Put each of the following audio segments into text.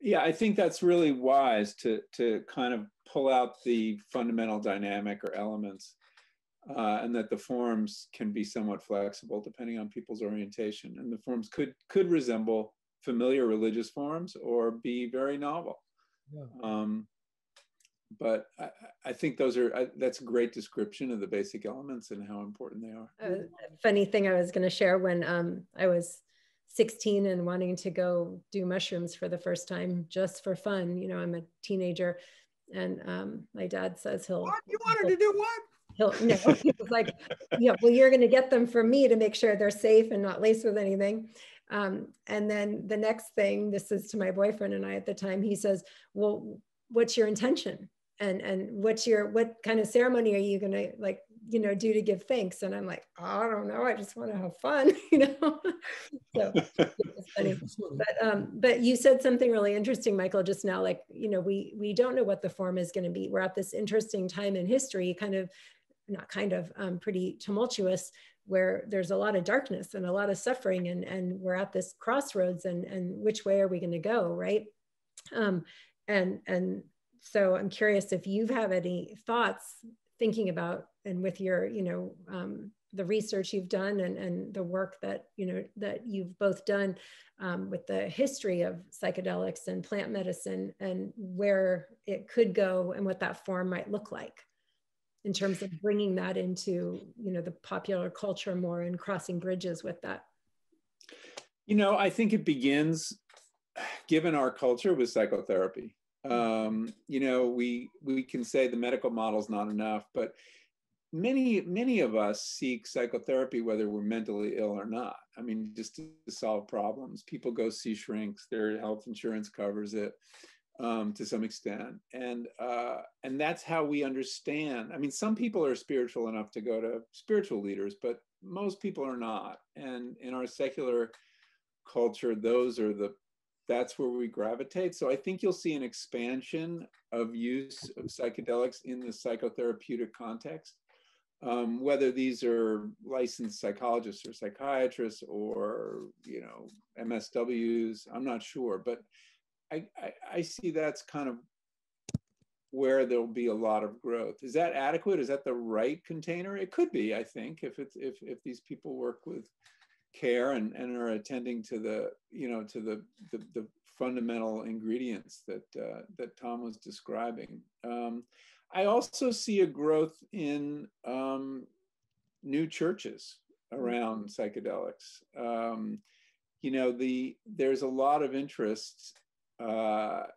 Yeah, I think that's really wise to kind of pull out the fundamental dynamic or elements, and that the forms can be somewhat flexible depending on people's orientation. And the forms could resemble familiar religious forms or be very novel. Yeah. But I think that's a great description of the basic elements and how important they are. Funny thing I was going to share, when I was 16 and wanting to go do mushrooms for the first time, just for fun. You know, I'm a teenager, and my dad says What? You wanted to do what? No, he was like, yeah, well, you're going to get them for me to make sure they're safe and not laced with anything. And then the next thing, this is to my boyfriend and I at the time, he says, well, what's your intention? And what kind of ceremony are you going to, like, you know, do to give thanks? And I'm like, oh, I don't know. I just want to have fun, you know? So it's funny. But you said something really interesting, Michael, just now, like, you know, we don't know what the form is going to be. We're at this interesting time in history, pretty tumultuous, where there's a lot of darkness and a lot of suffering, and we're at this crossroads, and which way are we going to go, right? And so I'm curious if you have any thoughts thinking about, and with your, you know, the research you've done and the work that, you know, that you've both done with the history of psychedelics and plant medicine, and where it could go and what that form might look like in terms of bringing that into, you know, the popular culture more and crossing bridges with that. You know, I think it begins, given our culture, with psychotherapy. You know, we can say the medical model is not enough, but many of us seek psychotherapy whether we're mentally ill or not. I mean, just to solve problems. People go see shrinks, their health insurance covers it to some extent, and that's how we understand. I mean, some people are spiritual enough to go to spiritual leaders, but most people are not. And in our secular culture, that's where we gravitate. So I think you'll see an expansion of use of psychedelics in the psychotherapeutic context, whether these are licensed psychologists or psychiatrists or, you know, MSWs, I'm not sure, but I see that's kind of where there'll be a lot of growth. Is that adequate? Is that the right container? It could be, I think, if these people work with care and are attending to the, you know, to the fundamental ingredients that Tom was describing. I also see a growth in new churches around psychedelics. You know, there's a lot of interest. I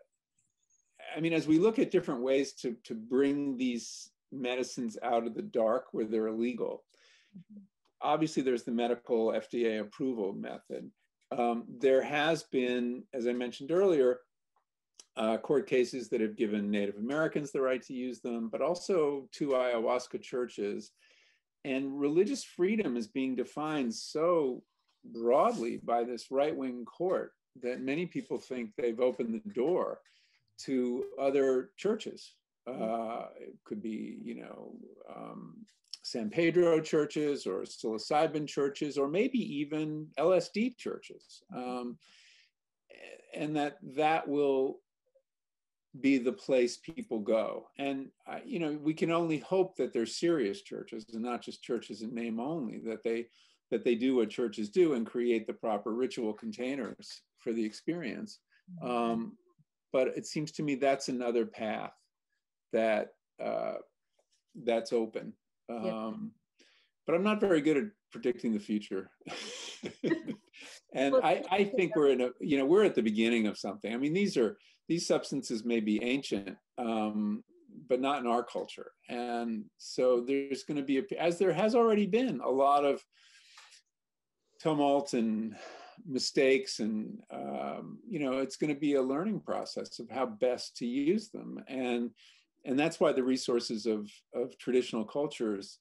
mean, as we look at different ways to bring these medicines out of the dark where they're illegal, obviously there's the medical FDA approval method. There has been, as I mentioned earlier, court cases that have given Native Americans the right to use them, but also 2 ayahuasca churches. And religious freedom is being defined so broadly by this right-wing court that many people think they've opened the door to other churches. It could be, you know, San Pedro churches or psilocybin churches, or maybe even LSD churches. And that will be the place people go. And, you know, we can only hope that they're serious churches and not just churches in name only, that they do what churches do and create the proper ritual containers for the experience. But it seems to me that's another path that's open. But I'm not very good at predicting the future. And I think we're at the beginning of something. I mean, these substances may be ancient, but not in our culture. And so there's going to be, as there has already been, a lot of tumult and mistakes, and you know, it's going to be a learning process of how best to use them. And that's why the resources of traditional cultures,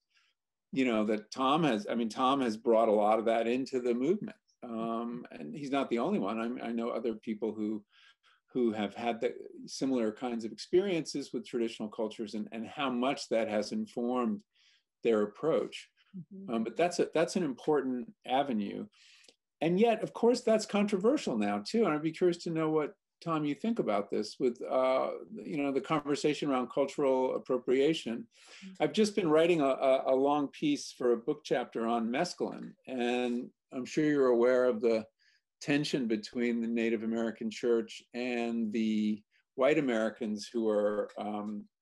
you know, that Tom has brought a lot of that into the movement. And he's not the only one. I know other people who have had similar kinds of experiences with traditional cultures, and how much that has informed their approach. But that's an important avenue. And yet, of course, that's controversial now too. And I'd be curious to know Tom, you think about this with, the conversation around cultural appropriation. I've just been writing a long piece for a book chapter on mescaline, and I'm sure you're aware of the tension between the Native American church and the white Americans who are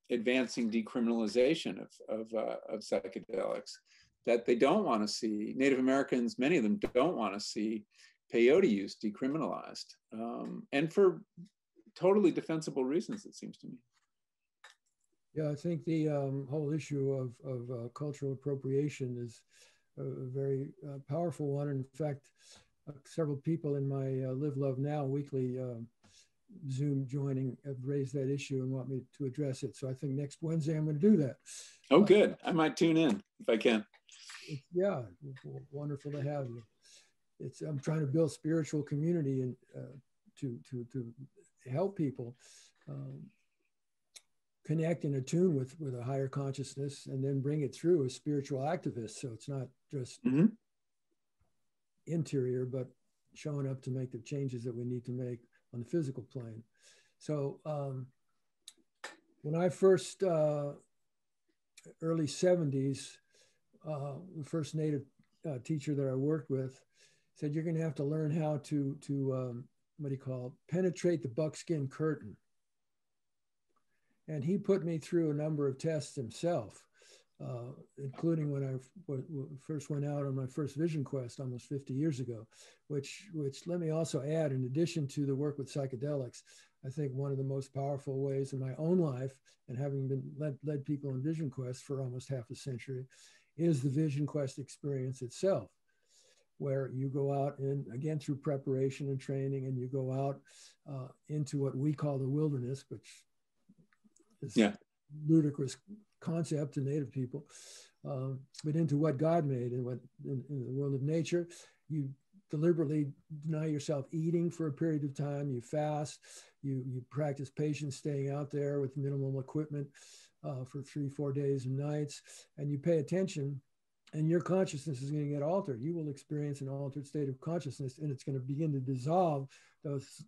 advancing decriminalization of psychedelics, that they don't want to see, Native Americans, many of them don't want to see peyote use decriminalized, and for totally defensible reasons, it seems to me. Yeah, I think the whole issue of cultural appropriation is a very powerful one. And in fact, several people in my Live Love Now weekly Zoom joining have raised that issue and want me to address it. So I think next Wednesday I'm going to do that. Oh, good. I might tune in if I can. Yeah, wonderful to have you. I'm trying to build spiritual community and to help people connect and attune with a higher consciousness, and then bring it through as spiritual activists. So it's not just interior, but showing up to make the changes that we need to make on the physical plane. So when I first, early 70s, the first Native teacher that I worked with said, you're going to have to learn how to what do you call it, penetrate the buckskin curtain. And he put me through a number of tests himself, including when I first went out on my first vision quest almost 50 years ago, which let me also add, in addition to the work with psychedelics, I think one of the most powerful ways in my own life, and having been led people on vision quests for almost half a century, is the vision quest experience itself, where you go out and, again, through preparation and training, and you go out into what we call the wilderness, which is ludicrous concept to Native people, but into what God made, and what in the world of nature. You deliberately deny yourself eating for a period of time. You fast. You practice patience, staying out there with minimal equipment for 3-4 days and nights, and you pay attention. And your consciousness is going to get altered. You will experience an altered state of consciousness, and it's going to begin to dissolve those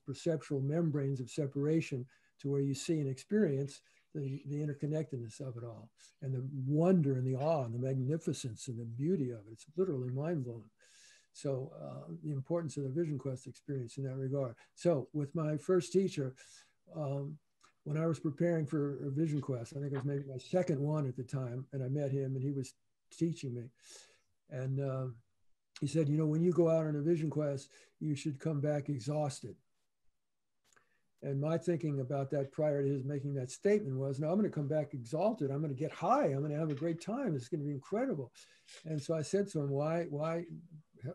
perceptual membranes of separation, to where you see and experience the interconnectedness of it all, and the wonder and the awe and the magnificence and the beauty of it. It's literally mind-blowing. So the importance of the vision quest experience in that regard. So with my first teacher, when I was preparing for a vision quest, I think it was maybe my second one at the time, and I met him, and he was teaching me. And he said, when you go out on a vision quest, you should come back exhausted. And my thinking about that prior to his making that statement was, no, I'm going to come back exalted. I'm going to get high. I'm going to have a great time. It's going to be incredible. And so I said to him, why,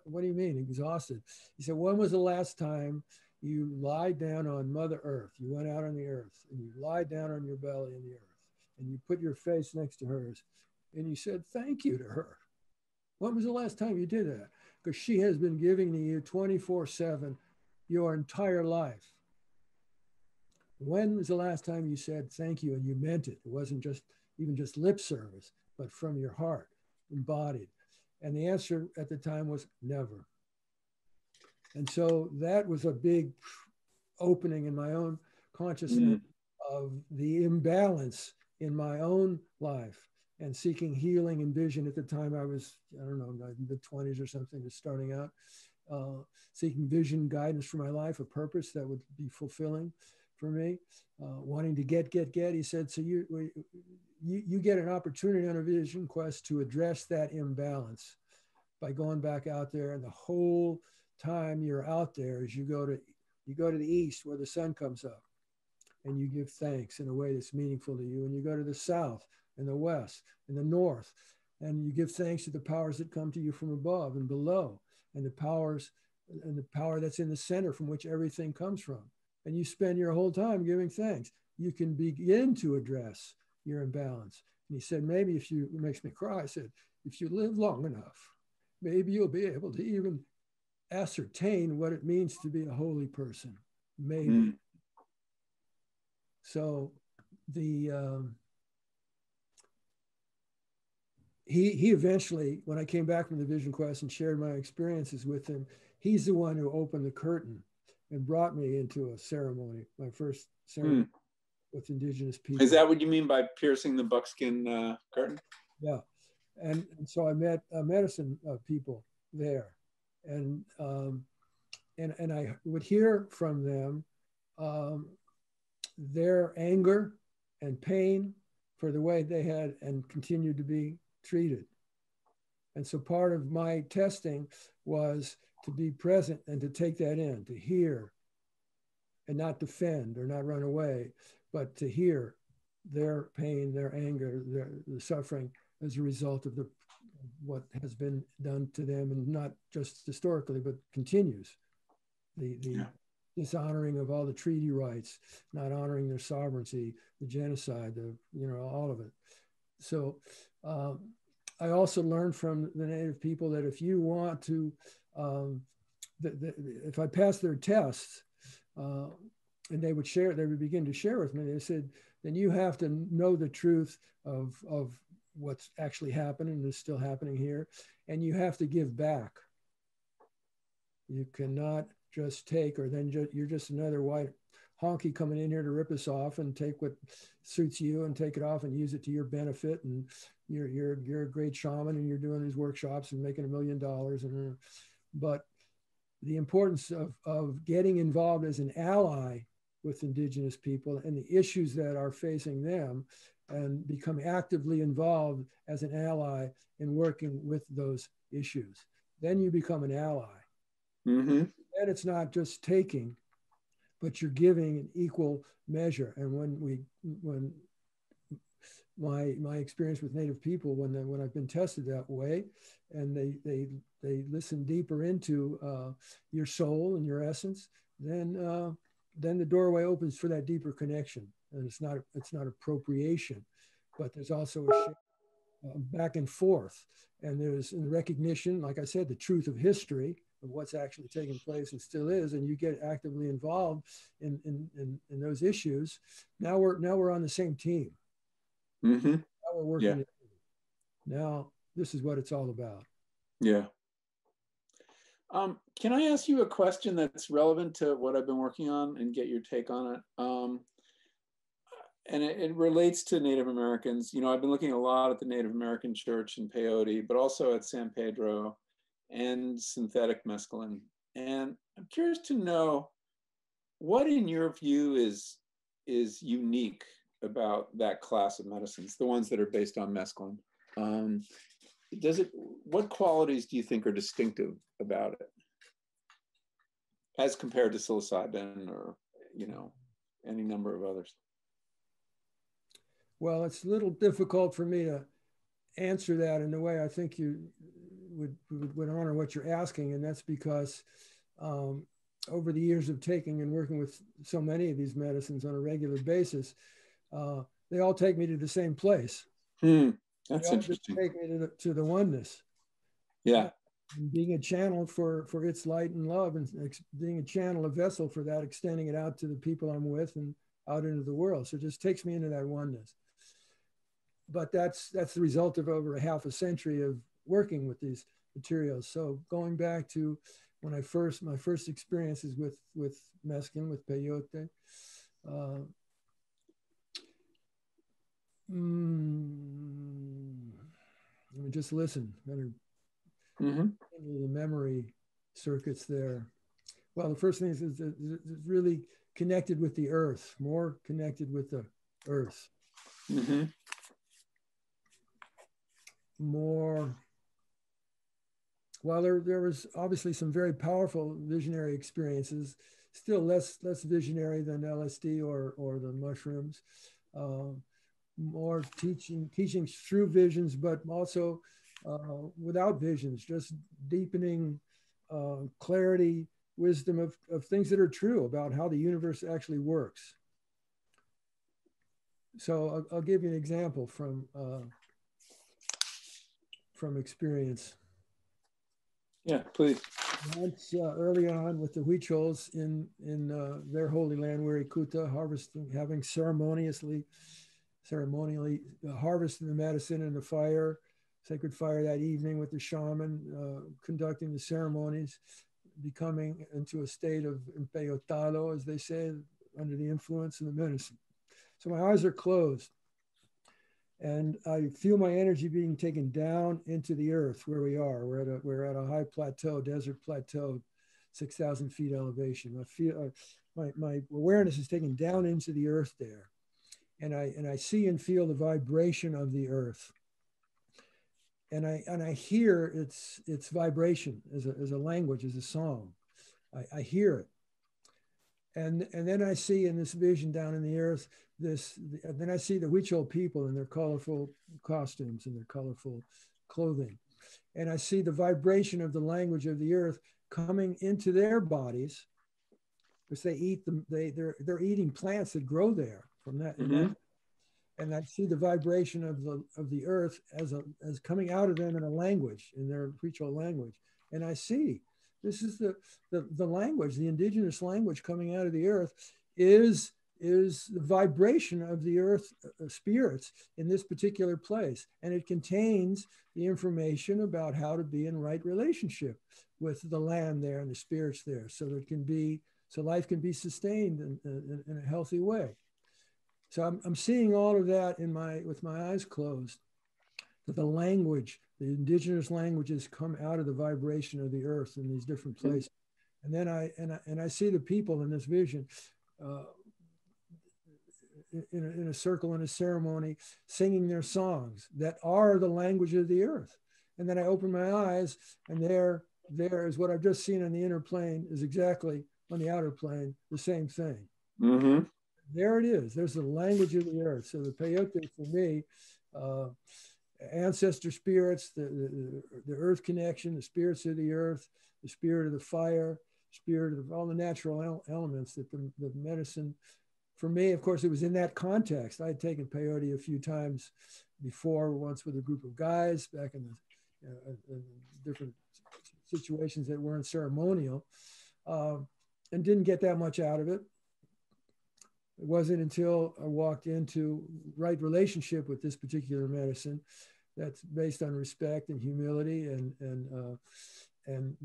what do you mean exhausted? He said, when was the last time you lied down on Mother Earth? You went out on the earth and you lied down on your belly in the earth, and you put your face next to hers, and you said thank you to her. When was the last time you did that? Because she has been giving to you 24/7 your entire life. When was the last time you said thank you and you meant it? It wasn't just even just lip service, but from your heart, embodied. And the answer at the time was never. And so that was a big opening in my own consciousness of the imbalance in my own life, and seeking healing and vision. At the time I was, I don't know, in the 20s or something, just starting out, seeking vision, guidance for my life, a purpose that would be fulfilling for me, wanting to get. He said, so you get an opportunity on a vision quest to address that imbalance by going back out there. And the whole time you're out there, as you go to the east where the sun comes up, and you give thanks in a way that's meaningful to you. And you go to the south and the west and the north, and you give thanks to the powers that come to you from above and below, and the power that's in the center from which everything comes from. And you spend your whole time giving thanks. You can begin to address your imbalance. And he said, maybe it makes me cry. I said, if you live long enough, maybe you'll be able to even ascertain what it means to be a holy person. Maybe. So he eventually, when I came back from the vision quest and shared my experiences with him, he's the one who opened the curtain and brought me into a ceremony, my first ceremony with indigenous people. Is that what you mean by piercing the buckskin curtain? Yeah. And so I met medicine people there. And I would hear from them their anger and pain for the way they had and continued to be treated. And so part of my testing was to be present and to take that in, to hear and not defend or not run away, but to hear their pain, their anger, the suffering as a result of what has been done to them, and not just historically, but continues. The dishonoring of all the treaty rights, not honoring their sovereignty, the genocide, all of it. So I also learned from the Native people that if you want to, if I passed their tests, and they would begin to share with me, they said, then you have to know the truth of what's actually happening and is still happening here, and you have to give back. You cannot just take, or then you're just another white honky coming in here to rip us off and take what suits you and take it off and use it to your benefit. And you're a great shaman and you're doing these workshops and making $1 million. But the importance of getting involved as an ally with indigenous people and the issues that are facing them, and become actively involved as an ally in working with those issues. Then you become an ally. Mm-hmm. And it's not just taking, but you're giving in equal measure. And when my experience with Native people, when I've been tested that way, and they listen deeper into your soul and your essence, then the doorway opens for that deeper connection. And it's not appropriation, but there's also a back and forth. And there's in recognition, like I said, the truth of history of what's actually taking place and still is, and you get actively involved in those issues. Now we're on the same team. Mm-hmm. Now we're working. Yeah. Now this is what it's all about. Yeah. Can I ask you a question that's relevant to what I've been working on and get your take on it? And it relates to Native Americans. I've been looking a lot at the Native American church in peyote, but also at San Pedro and synthetic mescaline. And I'm curious to know what, in your view, is unique about that class of medicines, the ones that are based on mescaline. What qualities do you think are distinctive about it as compared to psilocybin or, any number of others? Well, it's a little difficult for me to answer that in the way I think you would honor what you're asking. And that's because over the years of taking and working with so many of these medicines on a regular basis, they all take me to the same place. That's interesting. Take me to the oneness. Yeah. And being a channel for its light and love, and being a channel, a vessel for that, extending it out to the people I'm with and out into the world. So it just takes me into that oneness. But that's the result of over a half a century of working with these materials. So going back to when my first experiences with mescaline, with peyote, let me just listen. Better into the memory circuits there. Well, the first thing is really connected with the earth, more connected with the earth. Mm-hmm. More, while there was obviously some very powerful visionary experiences, still less visionary than LSD or the mushrooms. More teachings through visions, but also without visions, just deepening clarity, wisdom of things that are true about how the universe actually works. So I'll give you an example from experience. Yeah, please. Once early on with the Huichols in their holy land, Wirikuta, having ceremonially harvesting the medicine in the fire, sacred fire that evening with the shaman, conducting the ceremonies. becoming into a state of empeyotado, as they say, under the influence of the medicine. So my eyes are closed, and I feel my energy being taken down into the earth where we are. We're at a high plateau, desert plateau, 6,000 feet elevation. I feel my awareness is taken down into the earth there, and I see and feel the vibration of the earth. And I hear its vibration as a language, as a song. I hear it. And then I see in this vision down in the earth, then I see the Huichol people in their colorful costumes and their colorful clothing. And I see the vibration of the language of the earth coming into their bodies, because they eat them, they're eating plants that grow there from that. Mm-hmm. And I see the vibration of the earth as coming out of them in a language, in their Huichol language. And I see this is the language, the indigenous language coming out of the earth is the vibration of the earth spirits in this particular place. And it contains the information about how to be in right relationship with the land there and the spirits there, so life can be sustained in a healthy way. So I'm seeing all of that with my eyes closed, that the language, the indigenous languages come out of the vibration of the earth in these different places. And then I see the people in this vision in a circle, in a ceremony, singing their songs that are the language of the earth. And then I open my eyes, and there is what I've just seen on the inner plane is exactly on the outer plane, the same thing. Mm-hmm. There it is. There's the language of the earth. So the peyote for me, ancestor spirits, the earth connection, the spirits of the earth, the spirit of the fire, spirit of all the natural elements that the medicine, for me, of course, it was in that context. I had taken peyote a few times before, once with a group of guys back in the different situations that weren't ceremonial, and didn't get that much out of it. It wasn't until I walked into right relationship with this particular medicine that's based on respect and humility and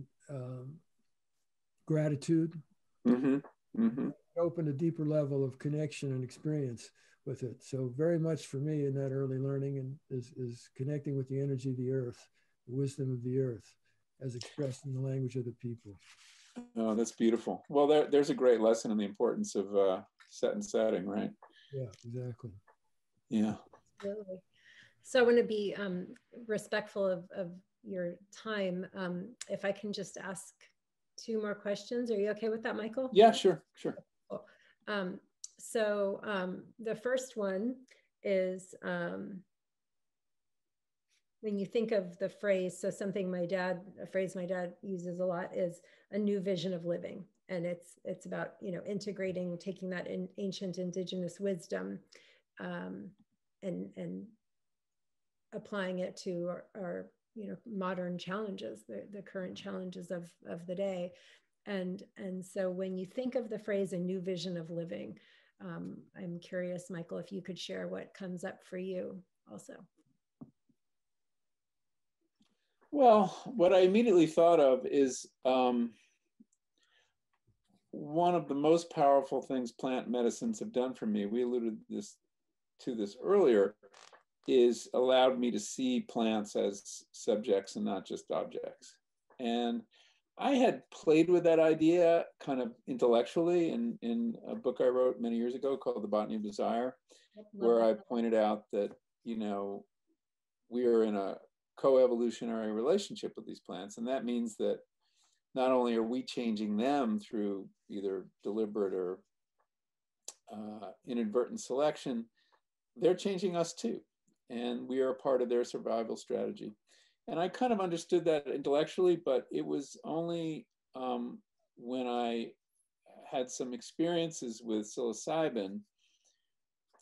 gratitude. Mm-hmm. Mm-hmm. It opened a deeper level of connection and experience with it. So very much for me in that early learning and is connecting with the energy of the earth, the wisdom of the earth, as expressed in the language of the people. Oh, that's beautiful. Well, there's a great lesson in the importance of set and setting, right? Yeah, exactly. Yeah. Absolutely. So I want to be respectful of your time. If I can just ask 2 more questions. Are you okay with that, Michael? Yeah, sure. Cool. So the first one is, when you think of the phrase, so a phrase my dad uses a lot is a new vision of living. And it's about, integrating, taking that ancient indigenous wisdom and applying it to our modern challenges, the current challenges of the day. And so when you think of the phrase a new vision of living, I'm curious, Michael, if you could share what comes up for you also. Well, what I immediately thought of is one of the most powerful things plant medicines have done for me, we alluded to this earlier, is allowed me to see plants as subjects and not just objects. And I had played with that idea kind of intellectually in a book I wrote many years ago called The Botany of Desire, where I pointed out that, we are in a co-evolutionary relationship with these plants. And that means that not only are we changing them through either deliberate or inadvertent selection, they're changing us too. And we are a part of their survival strategy. And I kind of understood that intellectually, but it was only when I had some experiences with psilocybin,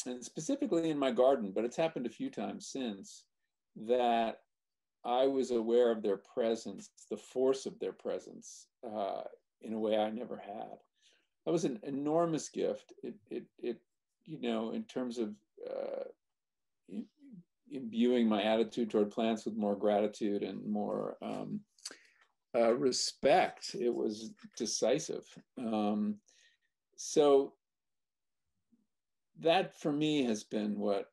and specifically in my garden, but it's happened a few times since, that I was aware of their presence, the force of their presence, in a way I never had. That was an enormous gift. It in terms of imbuing my attitude toward plants with more gratitude and more respect. It was decisive. So that for me has been what,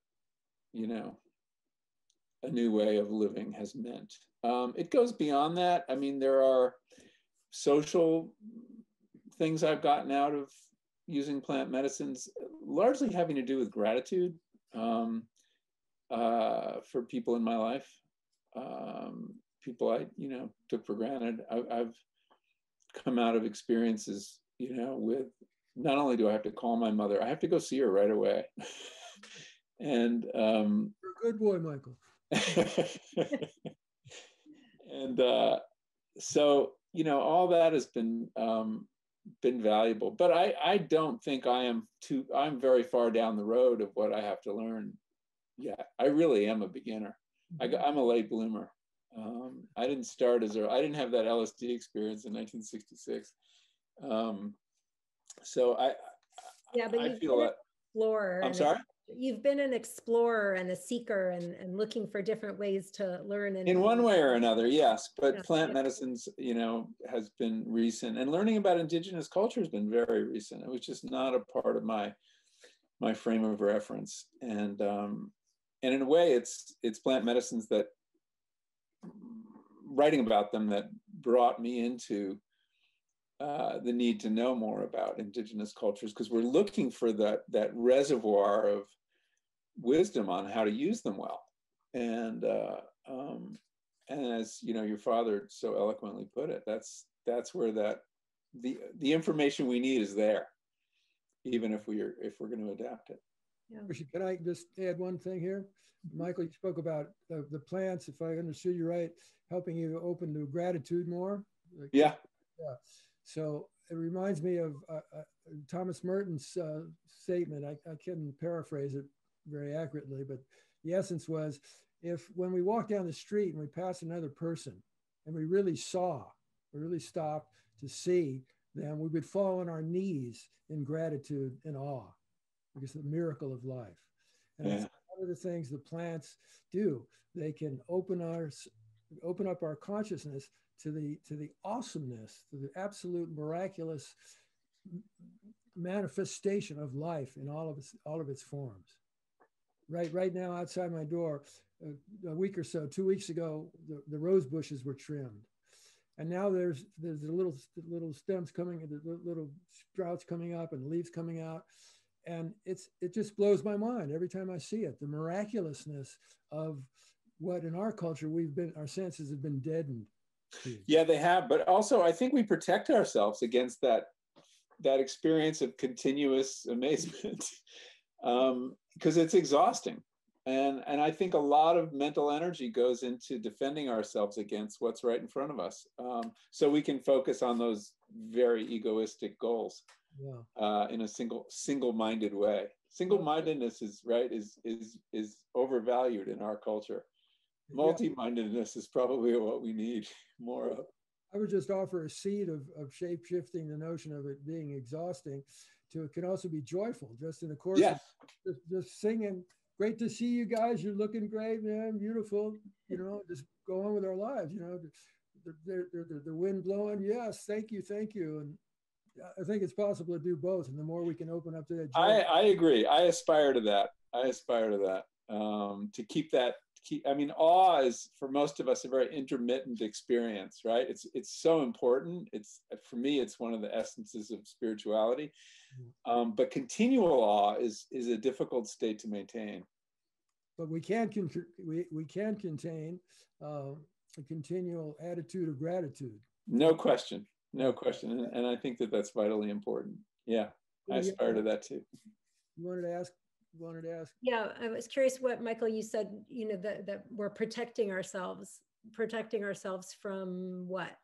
a new way of living has meant. It goes beyond that. I mean, there are social things I've gotten out of using plant medicines, largely having to do with gratitude for people in my life, people I, took for granted. I've come out of experiences, with not only do I have to call my mother, I have to go see her right away. And you're a good boy, Michael. And so, all that has been valuable, but I don't think I'm very far down the road of what I have to learn yet. I really am a beginner. I'm a late bloomer. I didn't start I didn't have that LSD experience in 1966. So but I feel that. Explorer. I'm sorry? You've been an explorer and a seeker and looking for different ways to learn. In one way or another, yes. But plant medicines, has been recent, and learning about indigenous culture has been very recent. It was just not a part of my frame of reference. And in a way, it's plant medicines that, writing about them, that brought me into the need to know more about indigenous cultures, because we're looking for that reservoir of wisdom on how to use them well. And as your father so eloquently put it, that's where the information we need is there, even if we're going to adapt it. Yeah. Can I just add one thing here? Michael, you spoke about the plants, if I understood you right, helping you open to gratitude more. Yeah. So it reminds me of Thomas Merton's statement. I couldn't paraphrase it very accurately, but the essence was, when we walk down the street and we pass another person and we really stopped to see them, we would fall on our knees in gratitude and awe, because of the miracle of life. And that's one of the things the plants do. They can open up our consciousness to the awesomeness, to the absolute miraculous manifestation of life in all of its forms. Right now, outside my door, a week or so, 2 weeks ago, the rose bushes were trimmed, and now there's the little stems coming, the little sprouts coming up, and leaves coming out, and it just blows my mind every time I see it. The miraculousness of what in our culture our senses have been deadened to. Yeah, they have, but also I think we protect ourselves against that experience of continuous amazement. Because it's exhausting. And I think a lot of mental energy goes into defending ourselves against what's right in front of us. So we can focus on those very egoistic goals in a single-minded way. Single-mindedness is overvalued in our culture. Multi-mindedness is probably what we need more of. I would just offer a seed of shape-shifting the notion of it being exhausting to it can also be joyful, just in the course of just singing. Great to see you guys. You're looking great, man. Beautiful. Just go on with our lives. The wind blowing. Yes, thank you. And I think it's possible to do both. And the more we can open up to that joy. I agree. I aspire to that. To keep that. Awe is, for most of us, a very intermittent experience, right? It's so important. For me, it's one of the essences of spirituality. But continual awe is a difficult state to maintain. But we can contain a continual attitude of gratitude. No question. And I think that's vitally important. Yeah, I aspire to that too. You wanted to ask? Yeah, I was curious what, Michael, you said, that we're protecting ourselves from what?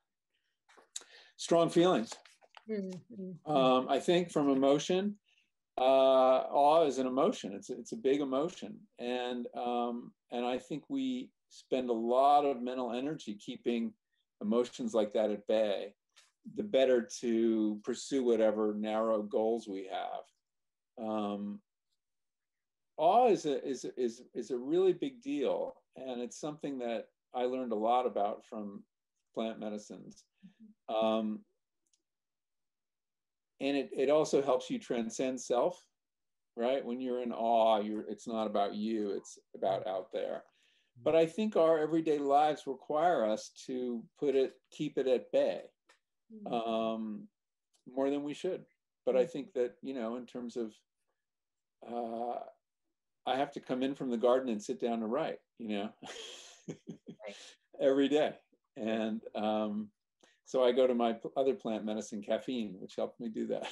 Strong feelings. Mm-hmm. I think from emotion, awe is an emotion. It's a big emotion. And I think we spend a lot of mental energy keeping emotions like that at bay, the better to pursue whatever narrow goals we have. Awe is a really big deal, and it's something that I learned a lot about from plant medicines. And it also helps you transcend self, right? When you're in awe, it's not about you, it's about out there. But I think our everyday lives require us to keep it at bay, more than we should. But I think that, in terms of, I have to come in from the garden and sit down to write, every day. And so I go to my other plant medicine, caffeine, which helped me do that.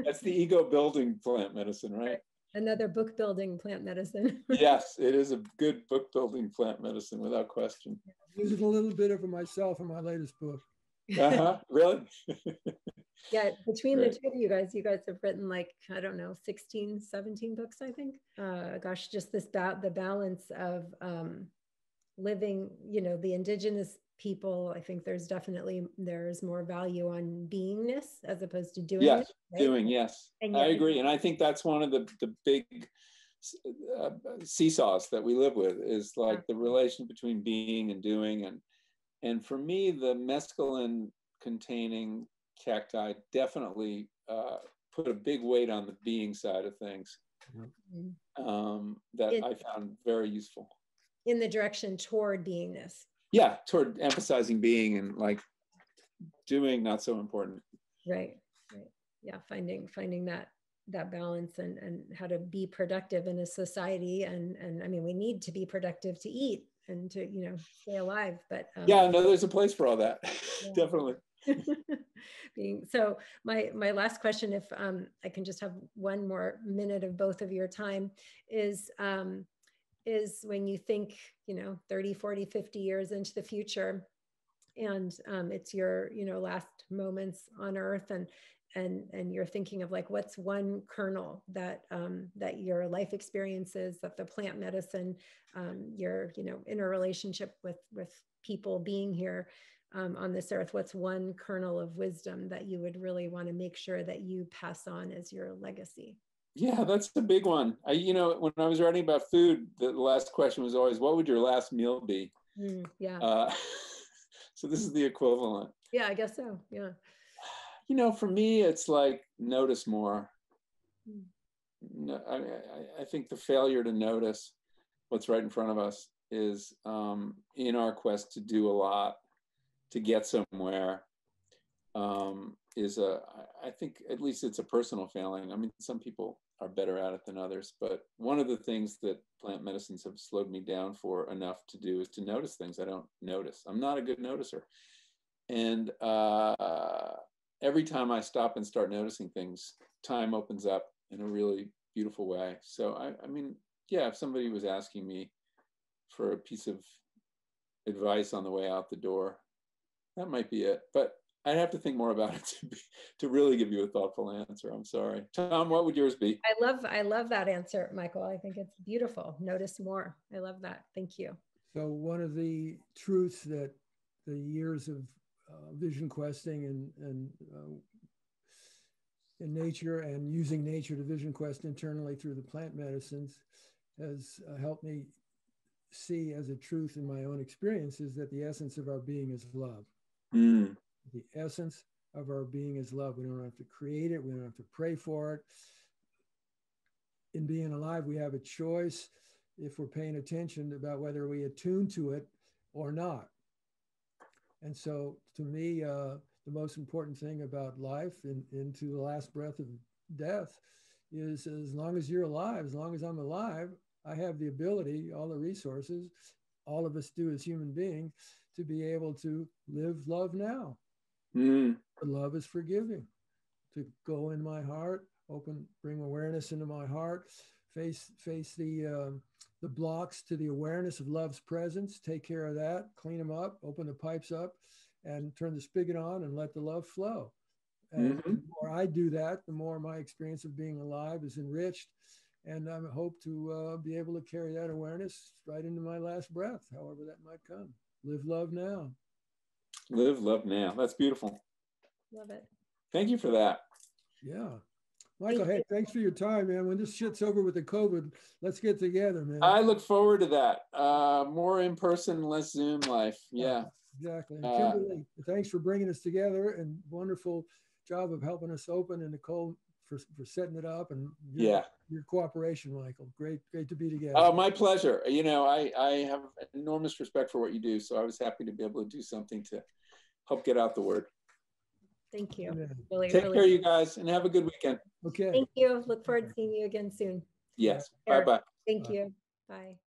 That's the ego building plant medicine, right? Another book building plant medicine. Yes, it is a good book building plant medicine without question. Using a little bit of it myself in my latest book. Really? Yeah, between the two of you guys have written like, I don't know, 16, 17 books, I think. Gosh, just the balance of living, the indigenous people. I think there's more value on beingness as opposed to doing. Yes, right? doing, yes. I agree. And I think that's one of the big seesaws that we live with, is like the relation between being and doing. And for me, the mescaline containing cacti definitely put a big weight on the being side of things, that I found very useful. In the direction toward beingness. Yeah, toward emphasizing being, and like doing not so important. Right. Yeah, finding that balance and how to be productive in a society. And I mean, we need to be productive to eat and to, stay alive. But yeah, no, there's a place for all that. Yeah. Definitely. So my last question, if I can just have one more minute of both of your time, is when you think, 30, 40, 50 years into the future, and it's your, last moments on Earth, and you're thinking of like, what's one kernel that your life experiences, that the plant medicine, your, interrelationship with people being here on this earth, what's one kernel of wisdom that you would really want to make sure that you pass on as your legacy? Yeah, that's the big one. When I was writing about food, the last question was always, what would your last meal be? Yeah. So this is the equivalent. Yeah, I guess so. Yeah. For me, it's like, notice more. I think the failure to notice what's right in front of us is, in our quest to do a lot, to get somewhere, I think at least it's a personal failing. I mean, some people are better at it than others, but one of the things that plant medicines have slowed me down for enough to do is to notice things I don't notice. I'm not a good noticer. And every time I stop and start noticing things, time opens up in a really beautiful way. So I mean, yeah, if somebody was asking me for a piece of advice on the way out the door, that might be it. But I'd have to think more about it to really give you a thoughtful answer. I'm sorry. Tom, what would yours be? I love that answer, Michael. I think it's beautiful. Notice more. I love that. Thank you. So one of the truths that the years of vision questing and in nature, and using nature to vision quest internally through the plant medicines, has helped me see as a truth in my own experience, is that the essence of our being is love. The essence of our being is love. We don't have to create it. We don't have to pray for it. In being alive, we have a choice, if we're paying attention, about whether we attune to it or not. And so to me, the most important thing about life into the last breath of death is, as long as you're alive, as long as I'm alive, I have the ability, all the resources, all of us do as human beings, to be able to live love now. Love is forgiving. To go in my heart, bring awareness into my heart, face the blocks to the awareness of love's presence, take care of that, clean them up, open the pipes up, and turn the spigot on and let the love flow. And the more I do that, the more my experience of being alive is enriched. And I hope to be able to carry that awareness right into my last breath, however that might come. Live love now. Live love now. That's beautiful. Love it. Thank you for that. Yeah. Michael, hey, thanks for your time, man. When this shit's over with the COVID, let's get together, man. I look forward to that. More in person, less Zoom life. Yeah. Exactly. And Kimberly, thanks for bringing us together, and wonderful job of helping us open, and Nicole for setting it up, and your cooperation, Michael. Great to be together. Oh, my pleasure. You know, I have enormous respect for what you do, so I was happy to be able to do something to help get out the word. Thank you. Really, Take care, you guys, and have a good weekend. Okay. Thank you. Look forward to seeing you again soon. Yes. Bye-bye. Thank you. Bye.